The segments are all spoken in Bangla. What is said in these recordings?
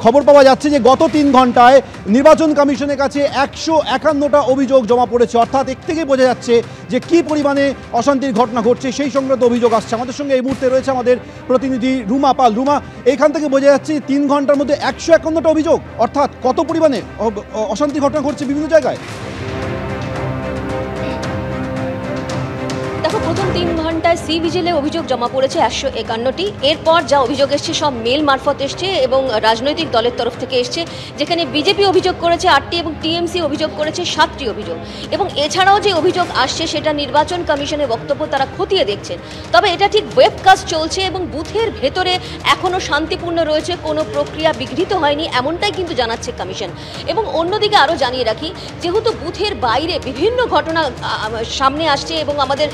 খবর পাওয়া যাচ্ছে যে গত 3 ঘন্টায় নির্বাচন কমিশনের কাছে 151টা অভিযোগ জমা পড়েছে। অর্থাৎ এর থেকে বোঝা যাচ্ছে যে কি পরিমাণে অশান্তির ঘটনা ঘটছে সেই সংক্রান্ত অভিযোগ আসছে। আমাদের সঙ্গে এই মুহূর্তে রয়েছে আমাদের প্রতিনিধি রুমা পাল। রুমা, এইখান থেকে বোঝা যাচ্ছে 3 ঘন্টার মধ্যে 151টা অভিযোগ, অর্থাৎ কত পরিমাণে অশান্তির ঘটনা ঘটছে বিভিন্ন জায়গায়। দেখো, প্রথম 3 ঘন্টায় সি ভিজিলে অভিযোগ জমা পড়েছে 151টি। এরপর যা অভিযোগ এসছে সব মেল মারফত এসছে এবং রাজনৈতিক দলের তরফ থেকে এসছে, যেখানে বিজেপি অভিযোগ করেছে 8টি এবং টিএমসি অভিযোগ করেছে 7টি অভিযোগ। এবং এছাড়াও যে অভিযোগ আসছে সেটা নির্বাচন কমিশনের বক্তব্য তারা খতিয়ে দেখছেন। তবে এটা ঠিক ওয়েবকাস্ট চলছে এবং বুথের ভেতরে এখনও শান্তিপূর্ণ রয়েছে, কোনো প্রক্রিয়া বিঘ্নিত হয়নি এমনটাই কিন্তু জানাচ্ছে কমিশন। এবং অন্যদিকে আরও জানিয়ে রাখি, যেহেতু বুথের বাইরে বিভিন্ন ঘটনা সামনে আসছে এবং আমাদের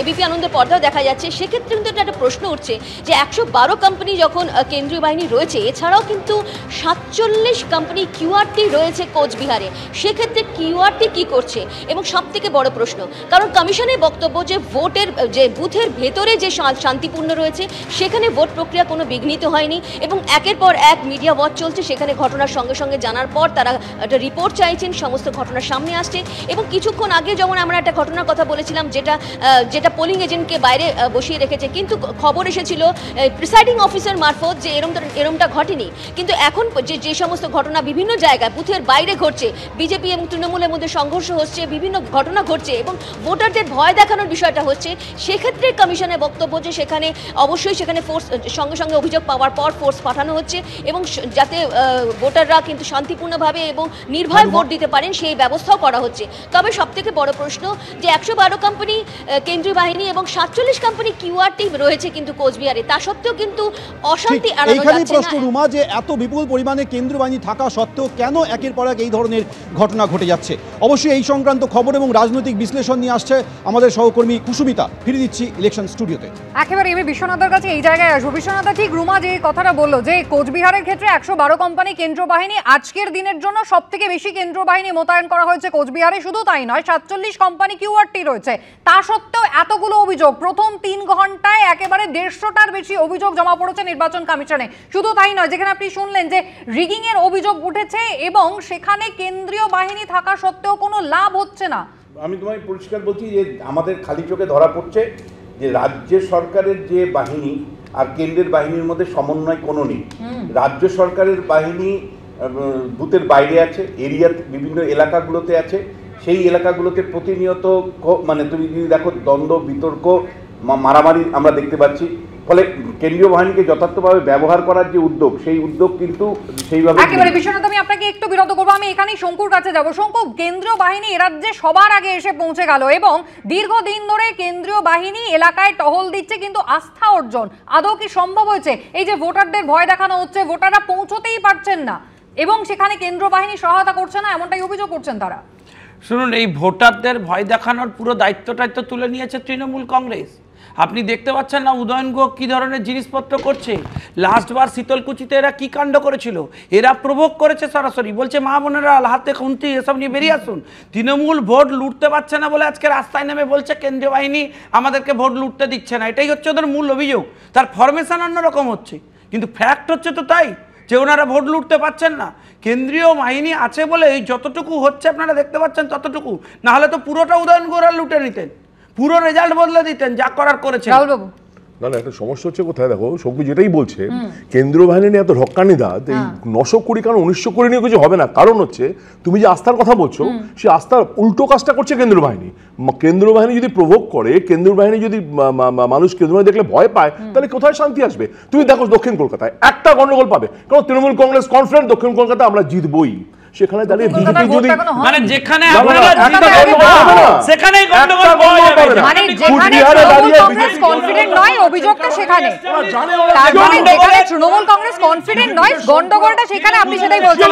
এবিপি আনন্দের পর্দাও দেখা যাচ্ছে, সেক্ষেত্রে কিন্তু একটা প্রশ্ন উঠছে যে 112 কোম্পানি যখন কেন্দ্রীয় বাহিনী রয়েছে, এছাড়াও কিন্তু 47 কোম্পানি কিউআরটি রয়েছে কোচবিহারে, সেক্ষেত্রে কিউআরটি কি করছে? এবং সবথেকে বড় প্রশ্ন, কারণ কমিশনের বক্তব্য যে ভোটের যে বুথের ভেতরে যে শান্তিপূর্ণ রয়েছে সেখানে ভোট প্রক্রিয়া কোনো বিঘ্নিত হয়নি এবং একের পর এক মিডিয়া ওয়াচ চলছে। সেখানে ঘটনার সঙ্গে সঙ্গে জানার পর তারা একটা রিপোর্ট চাইছেন, সমস্ত ঘটনার সামনে আসছে। এবং কিছুক্ষণ আগে যেমন আমরা একটা ঘটনার কথা বলেছিলাম, যেটা পোলিং এজেন্টকে বাইরে বসিয়ে রেখেছে, কিন্তু খবর এসেছিল প্রিসাইডিং অফিসার মারফত যে এরমটা ঘটেনি। কিন্তু এখন যে সমস্ত ঘটনা বিভিন্ন জায়গায় বুথের বাইরে ঘটছে, বিজেপি এবং তৃণমূলের মধ্যে সংঘর্ষ হচ্ছে, বিভিন্ন ঘটনা ঘটছে এবং ভোটারদের ভয় দেখানোর বিষয়টা হচ্ছে, সেক্ষেত্রে কমিশনের বক্তব্য যে সেখানে অবশ্যই সেখানে ফোর্স সঙ্গে সঙ্গে অভিযোগ পাওয়ার পর ফোর্স পাঠানো হচ্ছে এবং যাতে ভোটাররা কিন্তু শান্তিপূর্ণভাবে এবং নির্ভয় ভোট দিতে পারেন সেই ব্যবস্থাও করা হচ্ছে। তবে সবথেকে বড় প্রশ্ন যে 112 কোম্পানি কেন্দ্রীয় বাহিনী এবং 47 কোম্পানি কিউআরটি রয়েছে কিন্তু কোচবিহারে, তা সত্ত্বেও কিন্তু অশান্তি এড়ানো যাচ্ছে না। এইখানে প্রশ্ন রুমা, যে এত বিপুল পরিমাণে কেন্দ্রীয় বাহিনী থাকা সত্ত্বেও কেন একের পর এক এই ধরনের ঘটনা ঘটে যাচ্ছে? অবশ্যই এই সংক্রান্ত খবর এবং রাজনৈতিক বিশ্লেষণ নিয়ে আসছে আমাদের সহকর্মী কুসুমিতা। ফিরে দিচ্ছি ইলেকশন স্টুডিওতে। একেবারে আমি বিশ্বনাথের কাছে এই জায়গায় আসবো। বিশ্বনাথ, ঠিক রুমা যে কথাটা বললো যে কোচবিহারের ক্ষেত্রে 112 কোম্পানি কেন্দ্রীয় বাহিনী, আজকের দিনের জন্য সব থেকে বেশি কেন্দ্রীয় বাহিনী মোতায়েন করা হয়েছে কোচবিহারে। শুধু তাই নয়, 47 কোম্পানি কিউআরটি রয়েছে, তা সত্ত্বেও এতগুলো অভিযোগ। প্রথম 3 ঘন্টায় একেবারে 150টার বেশি অভিযোগ জমা পড়েছে নির্বাচন কমিশনে। শুধু তাই নয়, যেখানে আপনি শুনলেন যে রিগিং এর অভিযোগ উঠেছে এবং সেখানে কেন্দ্রীয় বাহিনী থাকা সত্ত্বেও কোনো লাভ হচ্ছে না। আমি তোমায় পরিষ্কার বলছি যে আমাদের খালি চোখে ধরা পড়ছে যে রাজ্য সরকারের যে বাহিনী আর কেন্দ্রের বাহিনীর মধ্যে সমন্বয় কোনো নেই। রাজ্য সরকারের বাহিনী বুথের বাইরে আছে, এরিয়া বিভিন্ন এলাকাগুলোতে আছে, সেই এলাকাগুলোতে প্রতিনিয়ত মানে তুমি যদি দেখো দ্বন্দ্ব, বিতর্ক, মারামারি আমরা দেখতে পাচ্ছি। ফলে কেন্দ্রীয় বাহিনীকে যথার্থভাবে ব্যবহার করার যে উদ্যোগ, সেই উদ্যোগ কিন্তু সেইভাবে একেবারে। বিশ্বনাথ, আমি আপনাকে একটু বিরত করবো, আমি এখানেই শঙ্কুর কাছে যাবো। শঙ্কু, কেন্দ্রীয় বাহিনী এ রাজ্যে সবার আগে এসে পৌঁছে গেল এবং দীর্ঘদিন ধরে কেন্দ্রীয় বাহিনী এলাকায় টহল দিচ্ছে, কিন্তু আস্থা অর্জন আদৌ কি সম্ভব হয়েছে? এই যে ভোটারদের ভয় দেখানো হচ্ছে, ভোটাররা পৌঁছতেই পারছেন না এবং সেখানে কেন্দ্রীয় বাহিনী সহায়তা করছে না, এমনটাই অভিযোগ করছেন তারা। শুনুন, এই ভোটারদের ভয় দেখানোর পুরো দায়িত্বটাই তো তুলে নিয়েছে তৃণমূল কংগ্রেস। আপনি দেখতে পাচ্ছেন না উদয়ন গুহ কী ধরনের জিনিসপত্র করছে। লাস্টবার শীতলকুচিতে এরা কী কাণ্ড করেছিল, এরা প্রভোগ করেছে সরাসরি, বলছে মা বোনেরা হাতে খুন্তি এসব নিয়ে বেরিয়ে আসুন। তৃণমূল ভোট লুটতে পারছে না বলে আজকে রাস্তায় নেমে বলছে কেন্দ্রীয় বাহিনী আমাদেরকে ভোট লুটতে দিচ্ছে না। এটাই হচ্ছে ওদের মূল অভিযোগ। তার ফরমেশন অন্যরকম হচ্ছে, কিন্তু ফ্যাক্ট হচ্ছে তো তাই যে ওনারা ভোট লুটতে পারছেন না। কেন্দ্রীয় বাহিনী আছে বলে এই যতটুকু হচ্ছে আপনারা দেখতে পাচ্ছেন ততটুকু, না হলে তো পুরোটা উদয়ন গুহরা লুটে নিতেন, পুরো রেজাল্ট বদলে দিতেন, যা করার করেছে। না না, একটা সমস্যা হচ্ছে কোথায় দেখো, শঙ্কু যেটাই বলছে কেন্দ্রীয় বাহিনী নিয়ে এত ঢক্কানি দাঁত, এই 900 কোটি কারণ 1900 কোটি নিয়ে কিছু হবে না। কারণ হচ্ছে তুমি যে আস্থার কথা বলছো, সে আস্থার উল্টো কাজটা করছে কেন্দ্রীয় বাহিনী। কেন্দ্রীয় বাহিনী যদি প্রভোগ করে, কেন্দ্রীয় বাহিনী যদি মানুষ কেন্দ্রীয় বাহিনী দেখলে ভয় পায়, তাহলে কোথায় শান্তি আসবে? তুমি দেখো দক্ষিণ কলকাতায় একটা গন্ডগোল পাবে, কারণ তৃণমূল কংগ্রেস কনফিডেন্ট দক্ষিণ কলকাতায় আমরা জিতবই। সেখানে দাঁড়িয়ে বিজেপি যদি মানে যেখানে আপনারা সেখানেই গন্ডগোল পাওয়া যাবে, মানে যেখানে তৃণমূল কংগ্রেস কনফিডেন্ট নয় অভিযোগটা সেখানে, তার মানে যেখানে তৃণমূল কংগ্রেস কনফিডেন্ট নয় গন্ডগোলটা সেখানে, আপনি সেটাই বলছেন।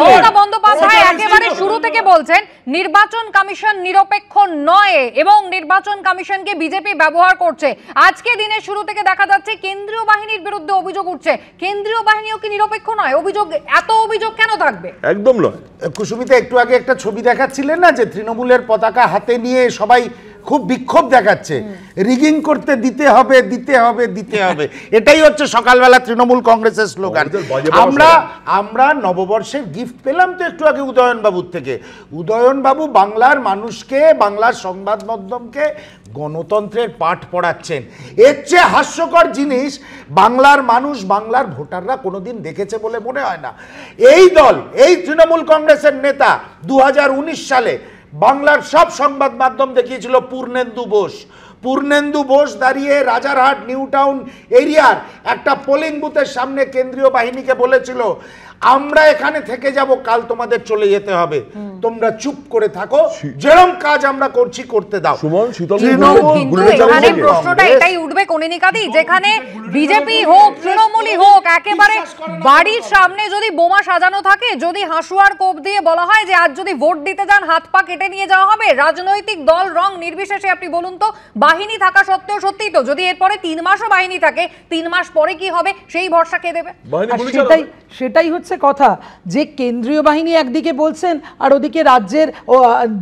মমতা বন্দ্যোপাধ্যায় একেবারে শুরু থেকে বলছেন নির্বাচন কমিশন নিরপেক্ষ নয় এবং নির্বাচন কমিশনকে বিজেপি ব্যবহার করছে। আজকে দিনের শুরু থেকে দেখা যাচ্ছে কেন্দ্রীয় বাহিনীর বিরুদ্ধে অভিযোগ উঠছে। কেন্দ্রীয় বাহিনীও কি নিরপেক্ষ নয়? অভিযোগ, এত অভিযোগ কেন থাকবে? একদম নয়। কুসুমিতা একটু আগে একটা ছবি দেখাচ্ছিলেন না, যে তৃণমূলের পতাকা হাতে নিয়ে সবাই খুব বিক্ষোভ দেখাচ্ছে, রিগিং করতে দিতে হবে দিতে হবে দিতে হবে, এটাই হচ্ছে সকালবেলা তৃণমূল কংগ্রেসের স্লোগান। আমরা নববর্ষের গিফট পেলাম তো একটু আগে উদয়নবাবুর থেকে। উদয়নবাবু বাংলার মানুষকে, বাংলার সংবাদ মাধ্যমকে গণতন্ত্রের পাঠ পড়াচ্ছেন। এর চেয়ে হাস্যকর জিনিস বাংলার মানুষ, বাংলার ভোটাররা কোনোদিন দেখেছে বলে মনে হয় না। এই দল, এই তৃণমূল কংগ্রেসের নেতা 2019 সালে বাংলার সব সংবাদ মাধ্যম দেখিয়েছিল পূর্ণেন্দু বোস দাঁড়িয়ে রাজারহাট নিউ টাউন এরিয়ার একটা পোলিং বুথের সামনে কেন্দ্রীয় বাহিনীকে বলেছিল, আমরা এখানে থেকে যাব, কাল তোমাদের চলে যেতে হবে, তোমরা চুপ করে থাকো, যেরকম কাজ আমরা করছি করতে দাও। কিন্তু এখানে প্রশ্নটা এটাই উঠবে কনিনিকাদি, যেখানে বিজেপি হোক তৃণমূলই হোক, একেবারে বাড়ির সামনে যদি বোমা সাজানো থাকে, যদি হাসুয়ার কোপ দিয়ে বলা হয় যে আজ যদি ভোট দিতে যান হাত পা কেটে নিয়ে যাওয়া হবে, রাজনৈতিক দল রং নির্বিশেষে, আপনি বলুন তো, বাহিনী থাকা সত্ত্বেও সত্যিই তো যদি এরপরে 3 মাসও বাহিনী থাকে, 3 মাস পরে কি হবে সেই ভরসা কে দেবে? সেটাই হচ্ছে কথা, যে কেন্দ্রীয় বাহিনী একদিকে বলছেন আর ওদিকে রাজ্যের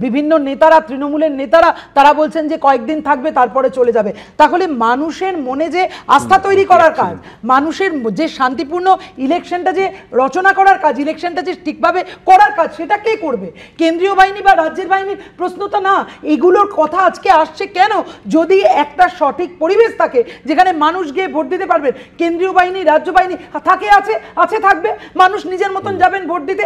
বিভিন্ন নেতারা, তৃণমূলের নেতারা, তারা বলছেন যে কয়েকদিন থাকবে তারপরে চলে যাবে। তাহলে মানুষের মনে যে আস্থা তৈরি করার কাজ, মানুষের যে শান্তিপূর্ণ ইলেকশনটা যে রচনা করার কাজ, ইলেকশনটা যে ঠিকভাবে করার কাজ, সেটা কে করবে? কেন্দ্রীয় বাহিনী বা রাজ্যের বাহিনীর প্রশ্নটা না। এগুলোর কথা আজকে আসছে কেন? যদি একটা সঠিক পরিবেশ থাকে যেখানে মানুষ গিয়ে ভোট দিতে পারবেন, কেন্দ্রীয় বাহিনী, রাজ্য বাহিনী থাকে, আছে থাকবে, মানুষ নিজের মতন যাবেন ভোট দিতে।